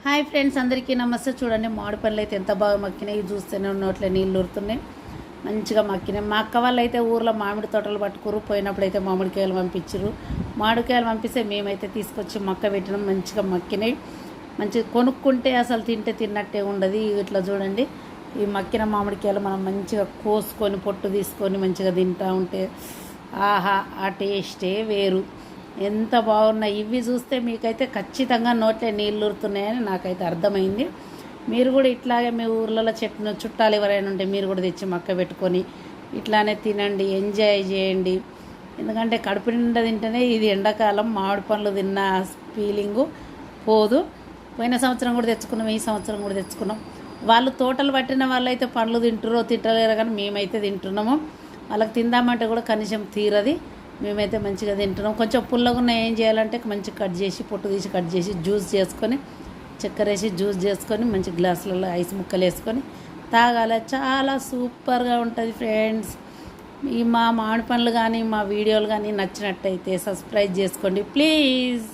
Hi friends, అందరికీ నమస్తే. చూడండి, మామిడి పండ్లు అయితే ఎంత బాగా మక్కినాయి. చూస్తేనే నోట్లో నీళ్ళు ఊరుతున్నాయి. మంచిగా మక్కినాయి. మా అక్క వాళ్ళు అయితే ఊర్లో మామిడి తోటలు పట్టుకురు. పోయినప్పుడు అయితే మామిడికాయలు పంపించారు. మామిడికాయలు పంపిస్తే మేమైతే తీసుకొచ్చి మక్క పెట్టినాం. మంచిగా మక్కినాయి. మంచిగా కొనుక్కుంటే అసలు తింటే తిన్నట్టే ఉండదు. ఇట్లా చూడండి, ఈ మక్కిన మామిడికాయలు మనం మంచిగా కోసుకొని పొట్టు తీసుకొని మంచిగా తింటూ ఉంటే ఆహా, ఆ టేస్టే వేరు. ఎంత బాగున్నాయి. ఇవి చూస్తే మీకైతే ఖచ్చితంగా నోట్లో నీళ్ళు ఊరుతున్నాయని నాకైతే అర్థమైంది. మీరు కూడా ఇట్లాగే మీ ఊర్లలో చుట్టాలు ఎవరైనా ఉంటే మీరు కూడా తెచ్చి మక్క పెట్టుకొని ఇట్లానే తినండి, ఎంజాయ్ చేయండి. ఎందుకంటే కడుపు నిండా తింటేనే ఇది ఎండాకాలం మామిడి పండ్లు తిన్న ఫీలింగు పోదు. పోయిన సంవత్సరం కూడా తెచ్చుకున్నాం, ఈ సంవత్సరం కూడా తెచ్చుకున్నాం. వాళ్ళు తోటలు పట్టిన వాళ్ళు అయితే పండ్లు తింటారో తింటలేరు, కానీ మేమైతే తింటున్నాము. వాళ్ళకి తిందామంటే కూడా కనీసం తీరది. మేమైతే మంచిగా తింటున్నాం. కొంచెం పుల్లగా ఉన్న ఏం చేయాలంటే మంచిగా కట్ చేసి పొట్టు తీసి కట్ చేసి జ్యూస్ చేసుకొని చక్కెర వేసి జ్యూస్ చేసుకొని మంచి గ్లాసులలో ఐస్ ముక్కలు వేసుకొని తాగాలి. చాలా సూపర్గా ఉంటుంది ఫ్రెండ్స్. ఈ మా మామిడి పండ్లు కానీ మా వీడియోలు కానీ నచ్చినట్టయితే సబ్స్క్రైబ్ చేసుకోండి ప్లీజ్.